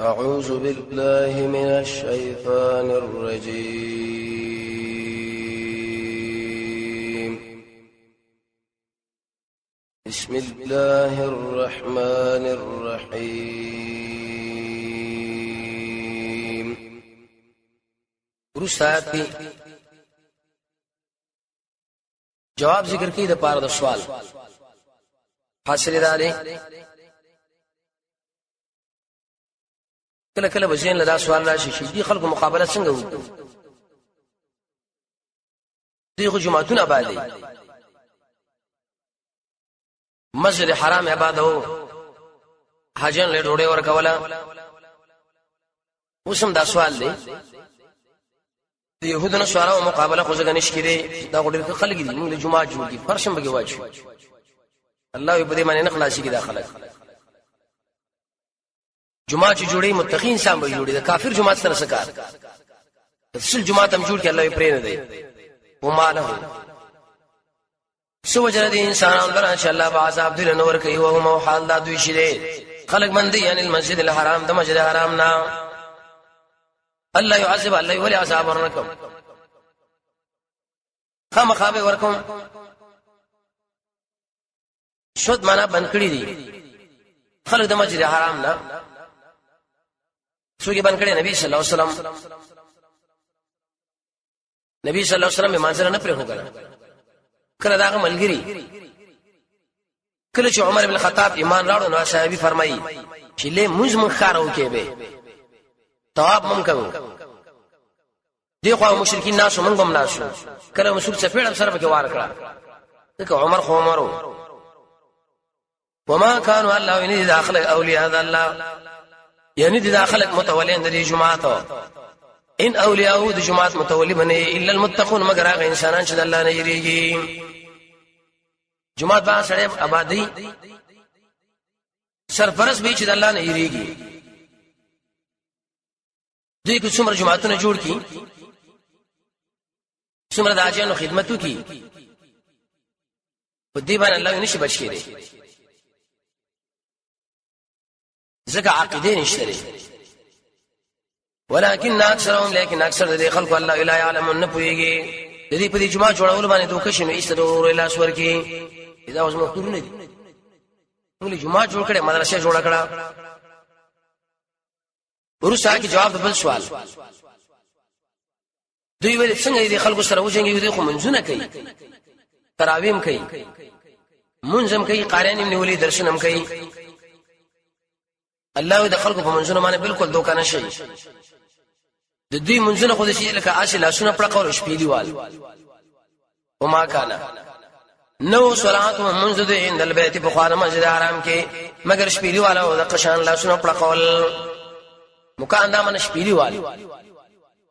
أعوذ بالله من الشيطان الرجيم. بسم الله الرحمن الرحيم. ورسات کی جواب ذکر کی د پاره د سوال حاصل داري کله کله وزین لدا سوال راشي چې دي خلکو مقابله څنګه وکړي. دغه جمعتون آبادی مسجد حرام آبادو حاجن له ډوډۍ ورکولا. اوسم دا سوال دی د يهودانو سره او مقابله خو ځکه نشي کېږي. دا غوډر خلک دي موږ له جمعه جوړ دي فرشم بګي واچو الله په دې باندې نه خلاصي کې داخله جمعه چې جوړي متقین سم به جوړي د کافر جمعه سره سکار تفصیل جمعه تم جوړ کې الله یې پرې نه دی وماله سو وجره دي انسانان در ان شاء الله بعذاب دل نور کوي او هم حال دا دوی شي خلق من دي یعنی المسجد الحرام د مسجد حرام نا الله يعذب الله ولي عذاب ورنکم خامخابه ورکم شود معنا بند کړی دي خلق د مسجد حرام نا سوګي بند کړی نبی صلی الله علیه وسلم. نبی صلی الله علیه وسلم منځره نه پرې وکړه. کله دا ملګری کله چې عمر بن الخطاب ایمان راوړ نو صحابي فرمایي چې له مزم خارو کې به تواب مونږ کوو دی خو مشرکین ناسو مونږ هم ناسو کله مسعود سفیړ سره به وار کړه دغه عمر خو عمرو وما كانوا الله ان داخل اولیاء الله یعنی داخل متولین د جمعات ان اولیاء د جمعات متولی بنه الا المتقون مگر هغه انسانان چې د الله نه یریږي. جمعات با سره آبادی سرپرست به چې د الله نه یریږي. دوی کو څومره جمعاتونه جوړ کی څومره د اجانو خدمتو کی په دې باندې الله نشي بچ کېږي ځکه عقیده نشته. ولكن اکثرهم لیکن اکثر د خلکو الله الا يعلمون نه پويږي. د دې په دې جمعه جوړول باندې دوه شنو ایستدور اله سور کې دا اوس مختورونه دي. موږ جمعه جوړ کړې مدرسې جوړ کړه. ورسره کې جواب بل سوال دوی ویل څنګه دې خلکو سره وځي دوی خو منځونه کوي تراویم کوي منځم کوي قارین ابن ولي درسنم کوي. الله د خلکو په منځونه باندې بالکل دوکه نشي. د دوی منځونه خو د شي لکه اصل سونه پر قول شپېلی وال وما كان نو صلات منذ د عند البيت په خانه مسجد حرام کې مگر شپېلی والا او د قشان لا سونه پر قول مکان دا من شپېلی وال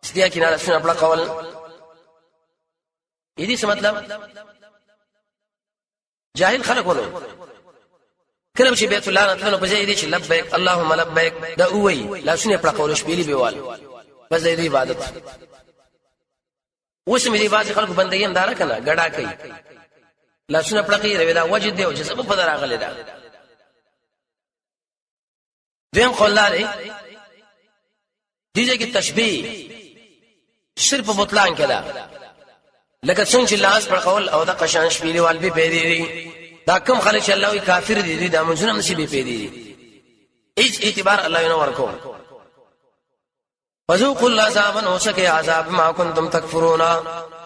ستیا کې نه سونه پر قول دې څه مطلب جاهل خلکونه کله چې بیت الله نتلو په ځای دي چې لبیک اللهم لبیک دا وای لا شنو پر قول شپېلی بیوال بس دې عبادت وسمې دې باز خلکو بندګي اندار کنه ګډا کوي لا شنو پر کې روي دا وجد دی او چې سبب په دراغله ده. دیم قولاره دې کې تشبیه صرف بطلان کړه لکه څنګه چې لاس پر قول او د قشان شپېلی وال به پیری دا کوم خلک چې الله وی کافر دي دا منځونه نصیب پیدي هیڅ اعتبار الله نه ورکو. فذوقوا العذاب وسکه عذاب ما کنتم تکفرون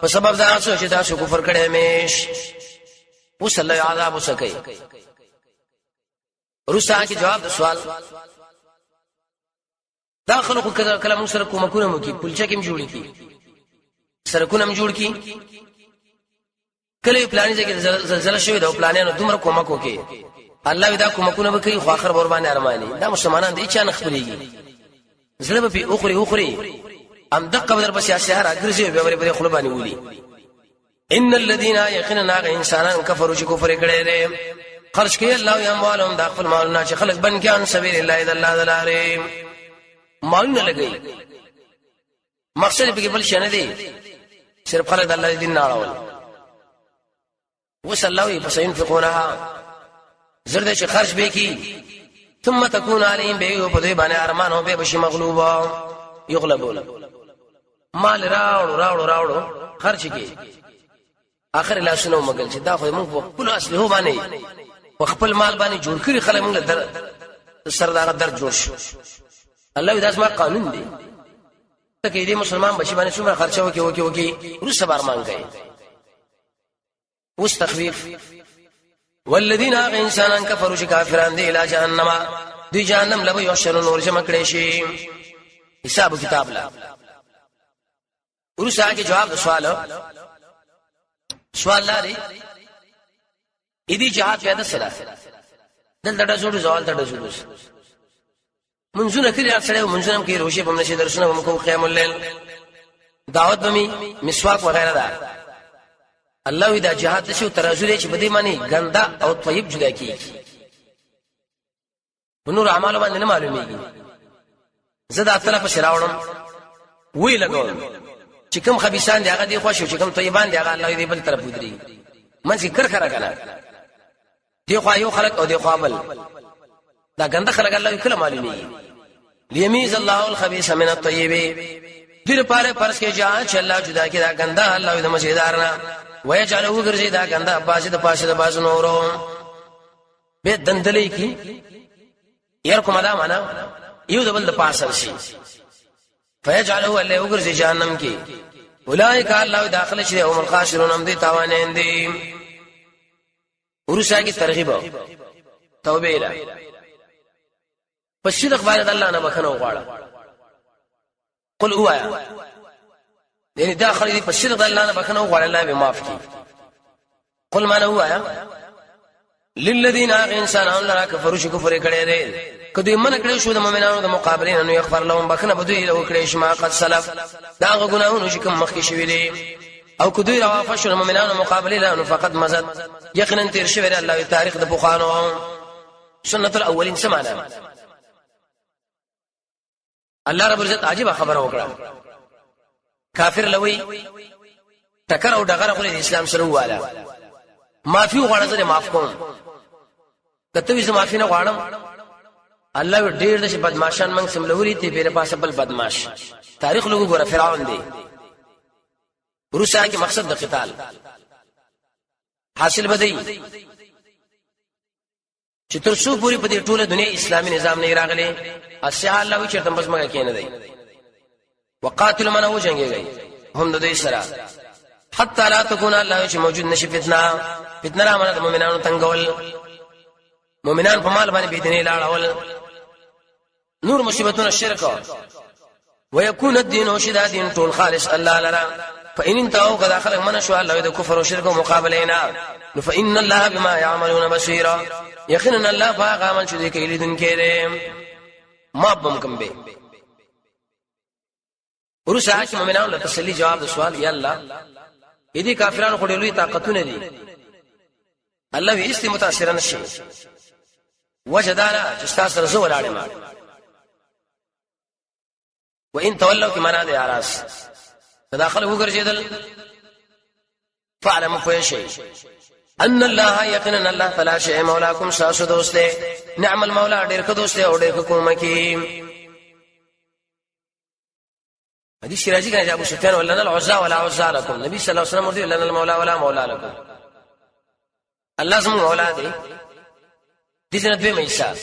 په سبب دا چې تاسو کفر کړی مېش اوس الله عذاب وسکه. روسا کې جواب د سوال دا خلکو کله موږ سره کومکونه مو کې پلچا کې جوړی کی سرکونه م جوړ کی کله پلانې ځکه زلزلہ شوی دا پلانانو دومره کومک وکي الله دا کومکونه وکي خو اخر ور باندې ارماني دا مسلمانان دي چې نه خبريږي زړه به اخري ام دقه بدر بس شهر اګرځي به ور په خپل باندې ولي. ان الذين يقيننا انسانان كفروا چې کفر کړي دي خرج کوي الله يا مالهم دا خپل مالونه چې خلق بن کې ان سبيل الله اذا الله دلاره مال نه لګي مقصد به بل شنه دي صرف خلق الله دین نه اړول وصلوا فسينفقونها زرد چې خرج به کی ثم تكون عليهم بيو پدوی باندې ارمان او به بشي مغلوبا یغلبون مال راوړو خرچ کی اخر لا شنو مګل چې دا خو موږ په خپل اصلي هو باندې په خپل مال باندې جوړ کړی خلک موږ در سردار در جوړ شو الله دې اسما قانون دی ته کې دې مسلمان بشي باندې څومره خرچه وکي ورسره بارمان کوي واستخفيف والذين انسان كفروا كافرون دي الى جهنم دي جهنم لو يحشرون نور جمع کړي شي حساب کتاب لا ورسره کې جواب سوال لري اېدي جهاد پیدا سره دلته جوړ زوال ته جوړ منځونه کړی سره منځونه کې روشه په نشي درسونه هم کو قیام الليل دعوت بمی مسواک وغیرہ دا الله دا جهاد شو ترازو چې بده معنی ګندا او طيب جدا کیږي نور اعمال باندې نه معلومیږي زدا تعالی په شراوړم وی لګول چې کوم خبيسان دی هغه دی خوشو چې کوم طيبان دی هغه الله دې بل طرف ودري منځ کر خره کنه دی خو یو خلق او دی خو بل دا ګنده خلق الله کله معلومیږي ليميز الله الخبيث من الطيب دیر پاره پرس کې جهاد چې الله جدا کړي دا ګنده الله دې مزیدارنا ويجعله غرزي دا ګنده باشه د پاشه د باز نورو به دندلې کی ير کومه دا معنا یو د بل د پاسل شي فيجعله الله غرزي جهنم کې اولئک الله داخل شي هم الخاسرون هم دي تاوانین دي ورسا کی ترغیب توبه اله پس صدق باندې الله نه بخنه وغواړه قل هو یعنی داخل دي پس صدق الله نه بخنه وغواړه الله به معاف کی قل ما هو للذین انسانون لا کفروا شکفر کړي دي کدی من کړي شو د مؤمنانو د مقابلین انه یغفر لهم بخنه بدوی له کړي شما قد سلف دا غناونه چې کوم مخکې شوی دي او کدی روافه شو د مؤمنانو مقابلین انه فقط مزد یقینا تیر شوی دی الله تاریخ د بوخانو سنت الاولین سمعنا الله رب عزت عجیب خبره وکړه کافر لوی ټکر او ډغره خو د اسلام سره واله معافي غواړم زه معاف کوم کته وی معافي نه غواړم الله ډېر د بدمعشان من سملوري ته بیره پاسه بل بدمعش تاریخ لوګو ګوره فرعون دی روسا کې مقصد د قتال حاصل بدی چې تر څو پوری په دې ټوله دنیا اسلامي نظام نه راغلی اسه الله وی چرته بس مګه کینې دی وقاتل من هو جنگي هم د دې سره حتى لا تكون الله چې موجود نشي فتنه را منه مؤمنانو تنگول مؤمنان په مال باندې بيدنه لاړول نور مصیبتونه شرک ويكون الدين وشدا دين طول خالص الله لرا فإن انتهوا قد خلق من شاء الله إذا كفر وشرك مقابلينا فإن الله بما يعملون بصيرا يقينا الله باغا من شدي كيلدن كريم ما بمكم به ورسا چې مؤمنانو له تسلی جواب د سوال یا الله دې کافرانو خو ډېرې طاقتونه دي الله یې است متاثر نشي وجدانا چې تاسو سره زو لاړې ما وان تولوا كما نادى عراس تداخل وګرځیدل فعلم فيشي ان الله يقينا الله فلا شيء مولاكم ساس دوست نعم المولى ډېر ښه دوست او ډېر کومه کی حدیث شراجی کنه ابو سفیان ولنا العزى ولا عزى لكم نبی صلی الله علیه وسلم ورته لنا المولى ولا مولى لكم الله زمو مولا دی دې جنت به مېسا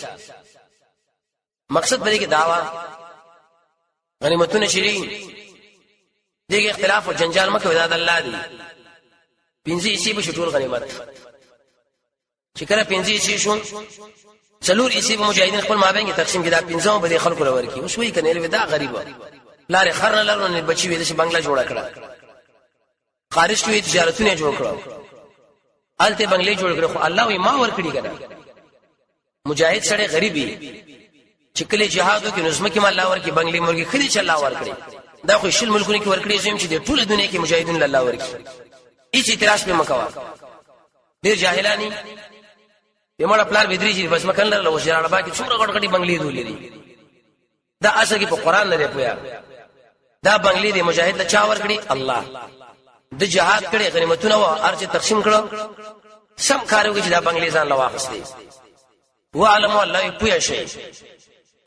مقصد بری کې دعوا غنیمتونه شری دغه اختلاف او جنجال مکه وداد الله دی پنځه اسی به شټول غنیمت چې کله پنځه اسی شو څلور اسی به مجاهدین خپل مابین کې تقسیم کړه پنځه به خلکو لور کی اوس وی کنه الودا غریب لارې خرن لرونه بچي وې د بنگلا جوړ کړه خارج کې تجارتونه جوړ کړه الته بنگلې جوړ کړه خو الله وی ما ور کړی کنه مجاهد سره غریبي چې کله جهادو کې نظم کې الله ور کې بنگلې مرګي خري چې الله ور کړی دا خو شل ملکونه کې ور کړی زم چې د ټوله دنیا کې مجاهدین الله ور کړی هیڅ اعتراض به مکوا ډیر جاهلانی یمړه پلار بدري چې بس مکن لره وشراړه باقي څومره غټ غټي بنگلې دولې دي دا اصل کې په قران نه پویا دا بنگلې دی مجاهد له چا ور کړی الله د جهاد کړي غنیمتونه او ارچ تقسیم کړو سم کارو کې دا بنگلې ځان لواخستې وعلم الله پویا شي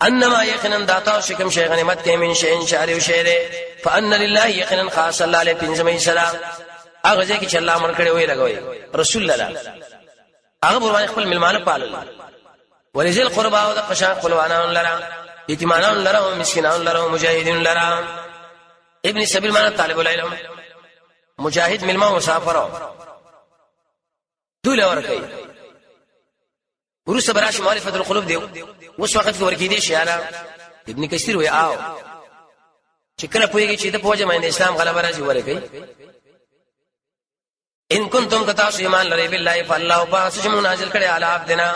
انما یقینا داتا شکم شي غنیمت کې من شي شعر شعر فان لله یقینا خاص الله له پنځمې سره هغه ځکه چې الله مر کړي وي لګوي رسول الله هغه ورونه خپل ملمانه پالل ولذل قربا او د قشا قلوانان لرا یتیمانان لرا او مسکینان لرا او مجاهدین لرا ابن سبیل معنا طالب العلم مجاهد ملما مسافر دوله ورکی ورسته براش معرفت القلوب دی اوس وخت ورکی دی شاله ابن کثیر وی آو چې کله پوهیږي چې د پوهه باندې اسلام غلبه راځي ورکی ان کنتم کتاسو ایمان لري بالله فالله پاس نازل کړي علی عبدنا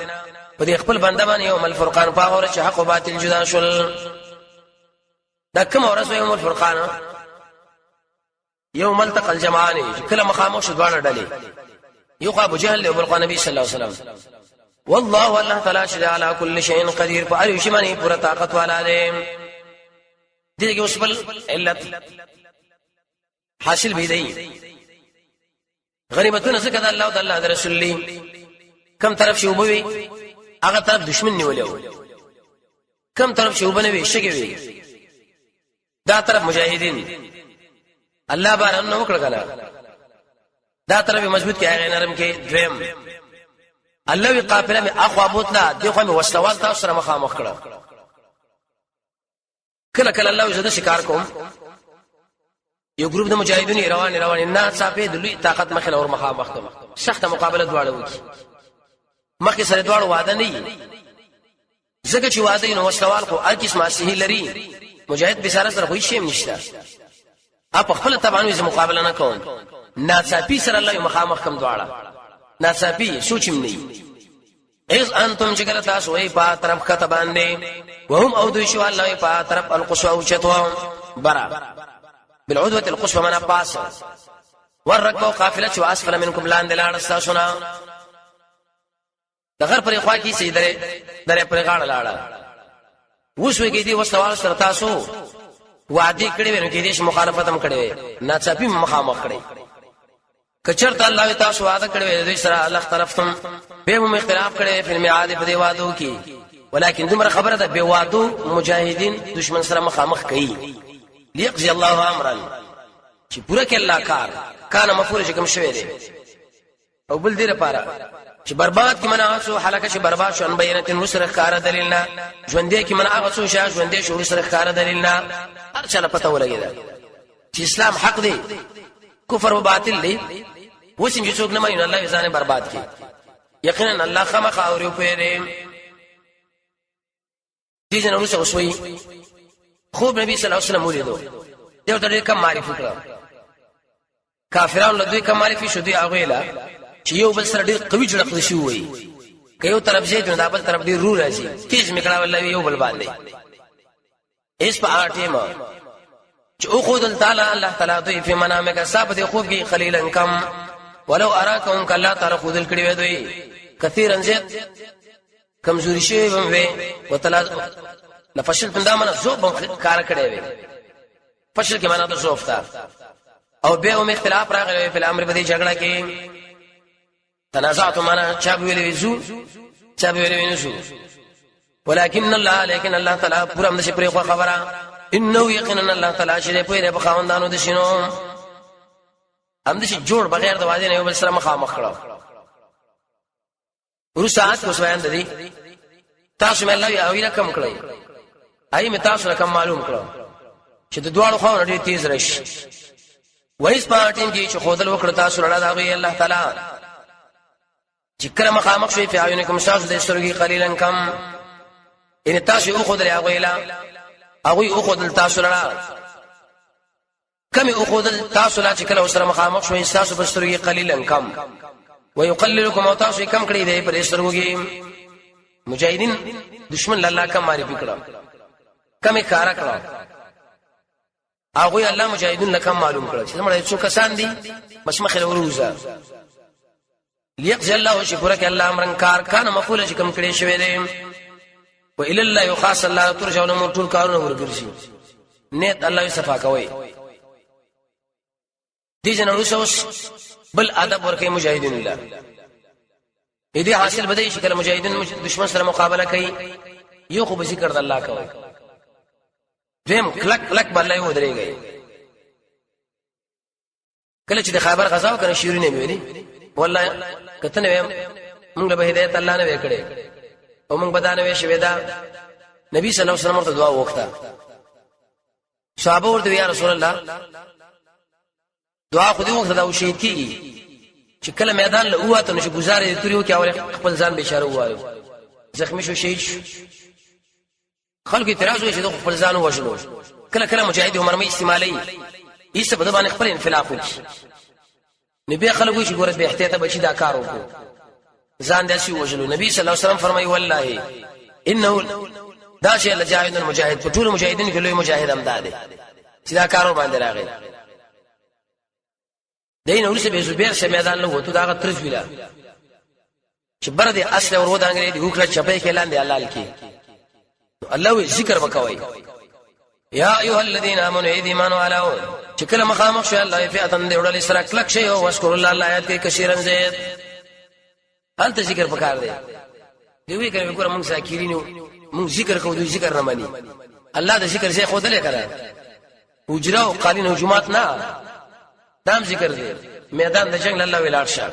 په دې خپل بنده باندې یوم الفرقان په اور چې حق او باطل جدا شول دا کوم ورځ یوم الفرقان یوم التقى الجمعان کله مخامخ دوه ډلې یو ابو جهل او بلقا نبی صلی الله علیه وسلم والله الله تعالی شد على كل شيء قدير فاري شمني پورا طاقت والا دی دغه اوس بل علت حاصل بيدای غنیمتونه څخه د الله او د الله رسول الله کم طرف شوبوي هغه طرف دشمن نیولیو کم طرف شوبنه وي شګوي دا طرف مجاهدین الله بار نو وکړه کنه دا طرف مضبوط کې هغه نرم کې دریم الله وی قافله می اخوا بوتلا دغه می وسلوال تاسو سره مخامخ کړه کله کله الله زده شکار کوم یو ګروپ د مجاهدین روان نه صافه د لوی طاقت مخه اور مخامخ کوم سخت مقابله دواړه وکي مخه سره دواړه وعده نه وي زکه چې وعده نو وسلوال خو هر کس ماسه لري مجاهد بشاره سره خو شي نشته اپ خپل طبعا وي مقابله نه کوم ناصافي سره الله مخامخ کوم دواړه ناصافي سوچم نه اذ انتم جگر تاسو وي په طرف کته باندې وهم او دوی شو الله په طرف القصوى او چتوا برا بالعدوه القصوى من پاس ورکو قافله شو اسفل منكم لاند لاړ تاسونا دغه پر خوا کی سي درې پر غاړه لاړه وښوي کې دي وسوال سره تاسو وعده کړی ونه کې دي مخالفت هم کړی ناصافي مخامخ کړی کچرته الله تاسو وعده کړی دوی سره الله طرفتم به هم اختلاف کړي په میعاد په دی وادو کې ولکن دمر خبره ده به وادو مجاهدین دشمن سره مخامخ کوي ليقضي الله امرا چې پوره کې الله کار مفعول چې کوم شوی دی او بل دې لپاره چې برباد کې مناسو حلقه چې برباد شو ان بینت وسره کار دلیلنا ژوندې کې مناسو شاه ژوندې شو وسره کار دلیلنا هر چا پته ولګیدا چې اسلام حق دی کفر او باطل دی وسیم چې څوک نه مې الله ځانه برباد کی یقینا الله خامخ اوري په دې دې جن ورسره وسوي خوب نبی صلی الله علیه وسلم ولیدو دیو ته کوم معرفي کړو کافرانو له دوی کوم معرفي شو دی هغه لا چې یو بل سره ډېر قوي جوړ شي وي کيو طرف زید نه بل طرف ډېر رو راځي تیز میکړه ولې یو بل باندې اس په اټیما چې او خدای تعالی الله تعالی دوی په منامه کې ثابت خوب کې قليلا کم ولو اراكم كلا تر خذل کړي وي دوی كثيرا زيد کمزوري شي وي وتلا لفشل تندامنه زوب کار کړي وي فشل کې معنا د زوفتا او به هم اختلاف راغلی په امر بدی جګړه کې تنازعت معنا چا ویلې زو چا ویلې نشو ولكن الله لكن الله تعالی پورا هم شي پرې خبره انه یقینا الله تعالی شي په خواندانو د شینو هم د شي جوړ بغیر د وادي نه یو بل سره مخامخ کړو ورسات کو بیان دي تاسو مې الله یو رقم کړی آی مې تاسو رقم معلوم کړو چې د دوړو خو ډېر تیز راشي وایس پاتین کې چې خودل وکړه تاسو لړا دا وی الله تعالی چې کله مخامخ شي په عیونکم تاسو د سترګې قليلا کم ان تاسو او خودل هغه ویلا هغه او خودل تاسو لړا کم او خودل تاسو لا چې کله سره مخامخ شوي تاسو په سترګې قليلا کم ويقللكم او تاسو کم کړی دی په سترګو کې مجاهدین دشمن الله کم معرفي کړه کم کار کړه هغه الله مجاهدین لکم معلوم کړه چې موږ څو کسان دي بس مخه وروزه ليقضي الله شکرک الله امرن کار کان مفعول چې کم کړی شوی دی و الى الله يخاص الله ترجع الامور ټول کارونه ورګرځي نیت الله صفا کوي دي جن رسوس بل ادب ورکه مجاهدین الله دې حاصل بدای شي کله مجاهدین دشمن سره مقابله کوي یو خو به ذکر د الله کوي دیم کلک کلک بلای و درېږي کله چې د خیبر غزا وکړه شیرینه ویلي والله کته نه موږ به هدایت الله نه وکړي او موږ بدانه وې شوي دا نبی صلی الله علیه وسلم ته دعا وکړه صحابه ورته یا رسول الله دعا خو دې وکړه دا شهید کیږي چې کله میدان له اوته نشي گزارې تریو کې اول خپل ځان به اشاره وایو زخمی شو شهید شو خلک اعتراض وکړي چې خپل ځان وژنو کله کله مجاهد عمر مې استعمالي ایسه په باندې خپل انفلاق وکړي نبی خلکو چې ګوره به احتیاط بچی دا کار وکړو ځان داسي وژنو نبی صلی الله علیه وسلم فرمایي والله انه دا شی لجاهد المجاهد په ټول مجاهدین کې لوی مجاهد امداد چې دا کار باندې راغی دین اورسه به زبیر شه میدان له وته دا غترز ویلا چې بر دې اصل اور ود انګري دي وکړه چپې کې لاندې حلال کې الله وی ذکر وکوي یا ایها الذين امنوا ایمانوا علی چې کله مخامخ شو الله فئاتن دې وړل اسراک لک شی او واشکر الله آیات کې کثیرن زید انت ذکر پکار دی دوی کوي ګور موږ ذاکرینو موږ ذکر کوو دوی ذکر نه مانی الله د ذکر ځای خود له کړه وجرا او قالین او جمعات نه دام ذکر دی میدان د جنگ الله ویلاړ شه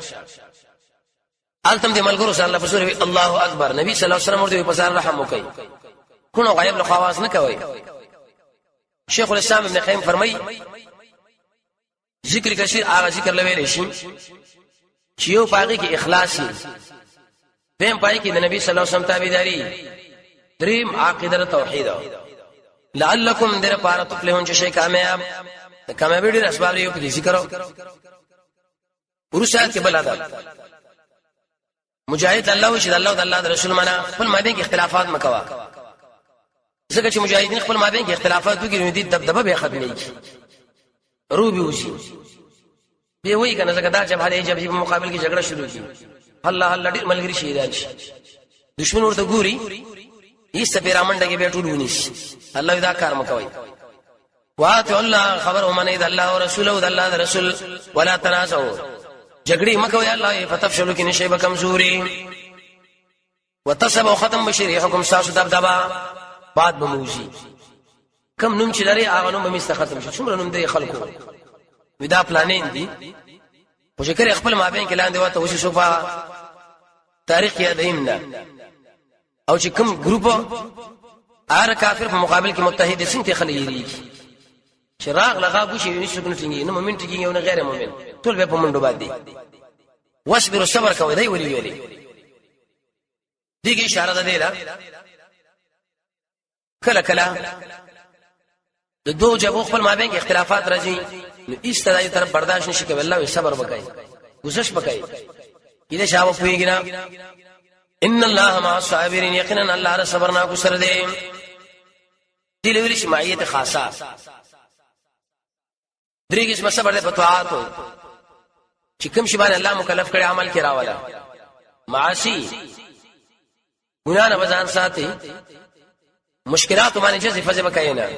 التم دې ملګرو صلی الله علیه وسلم الله اکبر نبی صلی الله علیه وسلم ورته په ځان رحم وکي کونو غیب له خواص نه کوي شیخ الاسلام ابن قیم فرمای ذکر کثیر هغه ذکر لوي شي چې یو پاګه کې اخلاص وي دیم پای کې د نبی صلی الله علیه وسلم تابعداري دریم عقیده توحید لعلکم در پاره تفلحون چې شي کامیاب د کامیابی ډېر اسباب یو کې ذکر ورسات کې بل ادا مجاهد الله چې الله او الله د رسول معنا خپل مابین کې اختلافات مکوا ځکه چې مجاهدین خپل مابین کې اختلافات وکړي نو دې دبدبه به ختمېږي روبي وشي به وایي کنه ځکه دا چې هغه جبهې په مقابل کې جګړه شروع شي الله الله ډېر ملګری شهیدان شي دشمن ورته ګوري هیڅ پیرامنډه کې به ټول ونیسي الله دا کار مکوي واته الله خبر ومنه د الله او رسول او د الله د رسول ولا تنازعوا جګړې مکوي الله فتفشلوا کې نشي به کمزوري وتصبوا ختم بشری حکم ساسو دبدبا بعد بموزي کم نوم چې لري هغه نوم به مست ختم شي څومره نوم دی خلکو ودا پلانین دي خو چې کړي خپل مابین کې لاندې واته وشي صوفا تاریخ کې ادیمنا او چې کوم ګروپ ار کافر په مقابل کې متحد سن ته خلیری چراغ لغا بوشي نشو کنه څنګه نو مومن ټکی یو نه غیر مومن ټول به په منډو باندې واصبر صبر کوي دی ویلي دغه اشاره ده دی کله کله د دوه جبو خپل مابین کې اختلافات راځي نو ایستدای طرف برداشت نشي کوي الله صبر وکړي کوشش وکړي کله شاو پویګنا ان الله مع الصابرین یقینا الله را صبرنا کو سره دی دل ویل شمعیت خاصه درېږي چې صبر له طاعات چې کوم شی باندې الله مکلف کړي عمل کې راواله معاصی ګنا نه وزن ساتي مشکلات باندې چې فزه وکاینا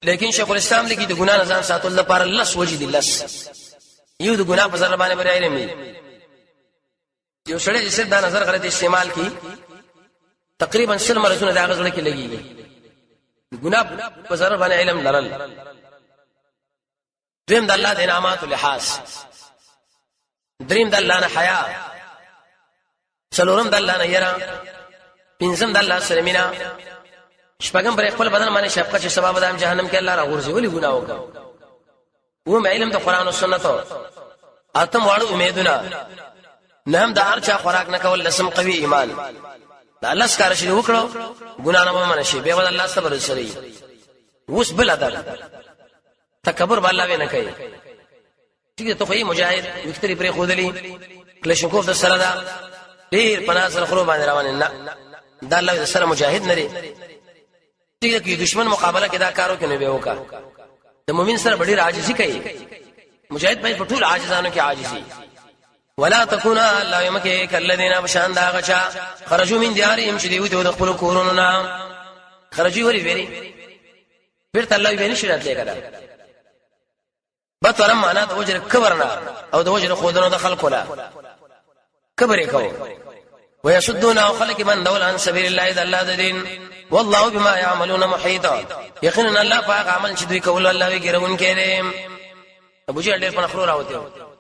لیکن شیخ الاسلام لګي د ګنا نه ځان ساتل لپاره لس وجد لس یو د ګنا په ځر باندې بری علم یو سړی چې دا نظر غلط استعمال کی تقریبا سل مرزونه دا غزل کې لګي ګنا په ځر باندې علم لرل دریم د الله د انعامات لحاظ دریم د الله نه حیا څلورم د الله نه یرا پنځم د الله سره مینا شپږم پر خپل بدن باندې شفقت چې سبب د جهنم کې الله راغورځي ولی ګناه وکړه و علم د قران او سنت اتم واړو امیدونه نام د ارچا خوراک نه کول لسم قوي ایمان د الله ښکار شي وکړو ګناه نه مونږ شي به ول الله صبر سره وس بل ادب تکبر بالله نه کوي ټیک ته خو مجاهد وکتري پر خودلی کلاشینکوف د سره دا ډیر پناسر خرو باندې روان نه دا الله سره مجاهد نه لري ټیک کې دشمن مقابله کې دا کارو کې نه به وکا د مؤمن سره ډیر عاجزي کوي مجاهد به په ټول عاجزانو کې عاجزي ولا تكونا لا يمكن كالذين بشان دا غچا خرجوا من ديارهم شديو د خپل کورونو خرجوا ولي ویری بیرته الله ویني شرات لیکره بطر معنا د وجر کبرنا او د وجر خودونو د خلقو لا کبر کو ويصدون خلق من دول عن سبيل الله اذا الله دين والله بما يعملون محيط یقینا الله پاک عمل چې دوی کول الله وی ګرون کړي ابو جهل ډېر په خرو راوته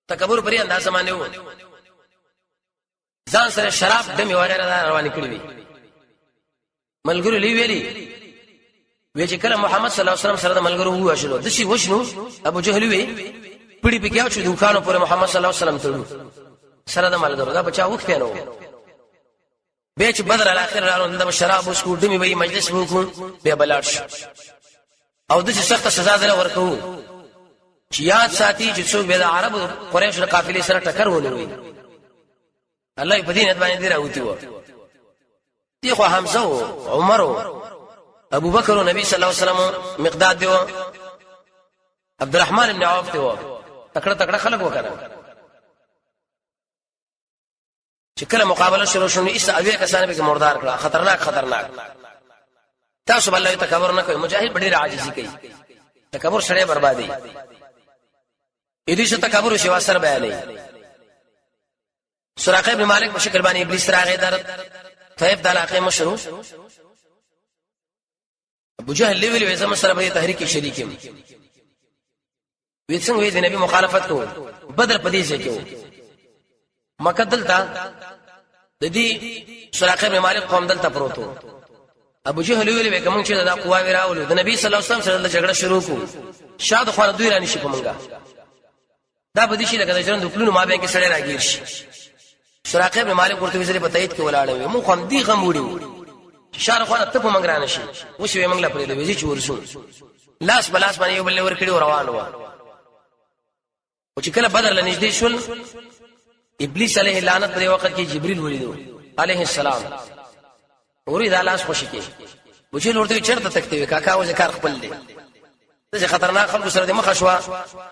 تکبر پرې انداز باندې و ځان سره شراب دمي وغیرہ روان کړی وي ملګری لی ویلي وی چې کله محمد صلی الله علیه وسلم سره د ملګرو هوا شلو د شي وښنو ابو جهل وی پړي پکې شو دوکانو پر محمد صلی الله علیه وسلم تړو سره د ملګرو دا بچا وخت پیانو به چې بدر الاخر راوند د شراب وسکو دمي وي مجلس وکړو به بلاړ او د سخت سزا در ورکو چې یاد ساتي چې څوک به د عرب قریش قافلې سره ټکر ونوي الله په دې باندې دی راوتی و دی خو حمزه او عمر او ابو بکر او نبی صلی الله علیه وسلم مقداد دی عبد الرحمن بن عوف دی تکړه خلک وکړه چې کله مقابله شروع شونه ایسه اوی کسان به مردار کړه خطرناک تاسو بل تکبر نه کوي مجاهد ډېر عاجزي کوي تکبر سره بربادي اې دې څه تکبر شي واسره بیانې سراقه بن مالک په شکل باندې ابلیس راغی در طيب د علاقه مشروع ابو جهل ویل زما سره به تحریک شریک یم وې څنګه دې نبی مخالفت کو بدر پدې ځای کې مکه دلته د دې سراقه بن مالک قوم دلته پروتو ابو جهل ویل کوم چې دا قوا وراول د نبی صلی الله علیه وسلم سره جګړه شروع کو شاد خو دوی رانی شي کومګه دا بدی شي لکه د ژوند د کلونو ما بین کې سړی راګیر شي سراقه بن مالک ورته ویل په تایید کې ولاړ وي مو خو دې غموړي شارخوانه ته په منګران شي وشوي منګلا پرې دی چې ورسو لاس بلاس باندې یو بل ور کړی روان و او چې کله بدر لنږدې شول ابلیس علیه لعنت په وخت کې جبرئیل ولیدو علیه السلام اوري دا لاس خوشی کې وجه ورته چرته تکته کاکا او ذکر خپل دی څه خطرناک خلکو سره د مخ شوا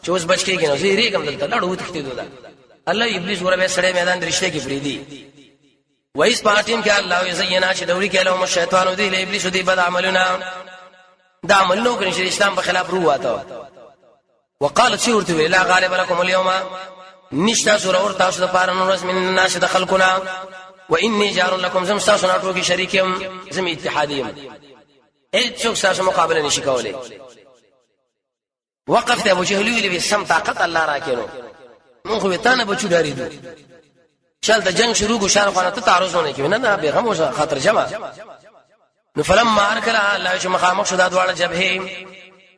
چې اوس بچ کېږي نو زیری کوم دلته لړو تکته دودا الله ابلیس ورته سړی میدان درشته کې فریدي وایس پاتین کې الله یزینا چې دوری کې له شیطان دی له ابلیس دی بد عملونه دا عملونو کې اسلام په خلاف رواته وقالت سورت لا غالب لكم اليوم نشتا سور اور تاسو د پاره نو رسم الناس دخلكنا واني جار لكم زم تاسو ناتو کې شریکم زم اتحادیم هیڅ څوک تاسو مقابله نشي کولای وقفت ابو جهل ویل سم طاقت الله راکینو مونږ وې تانه بچو ډاریدو چل د جنگ شروع کو شارخانه ته تعرضونه کوي نه به هم وسه خاطر جمع نو فلما ارکل الله چې مخامخ شو د دواړه جبهه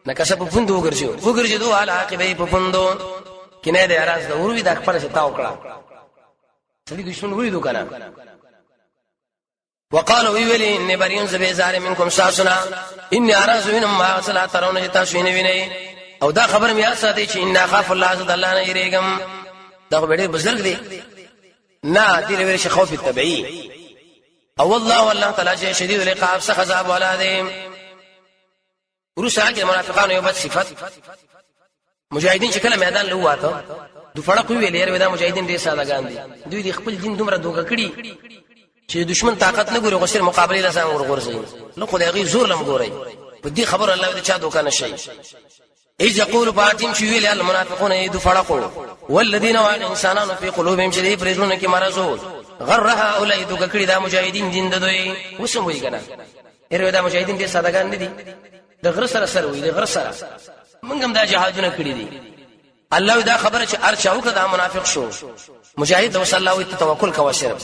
نکسب پوندو وګرځو على عقبه په پوندو کینه دې اراز د اوروي د خپل څه تاو کړه سړي دښمن ولیدو کنه وقالوا ویلی ان برین زبی زار منکم ساسنا ان اراز منما صلا ترون تاسو ویني او دا خبر میا ساتي چې ان خاف الله عز الله نه یریګم دا به ډېر بزرګ دی نه دې لري شي خوف التبعي او الله تعالی شدید العقاب سخذاب ولادهم ورسا کې منافقانو یو بد صفت مجاهدین چې کله میدان له واته د فړق ویلې ور دا مجاهدین ډېر سادهګان دي دوی د خپل دین دومره دوکه کړي چې دشمن طاقت نه ګوري غوښتل مقابله لاسان ورغورځي نو خدای غي زور لم ګوري په دې خبر الله دې چا دوکه نشي اذ يقول باتم شو ویل المنافقون يد فرقوا والذين وعد انسانان في قلوبهم شديد فرزون کې مرزو غرها اولئ دوکه کړي دا مجاهدین دین دوی وسم وی کنه هر دا مجاهدین دې سادهګان نه دي د غر سره وی د غر سره موږ هم دا جهادونه کړی دي الله دا خبره چې ارچاو کدا منافق شو مجاهد وصلی الله توکل کا وشر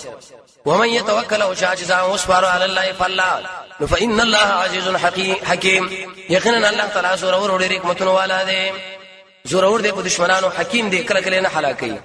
ومن يتوکل او شاجزا وصبر على الله فالله فإن الله عزيز حكيم یقینا الله تعالی زور اور ډېر حکمتونه والا دی زور اور دې په دشمنانو حکیم دې کله کله نه هلاکي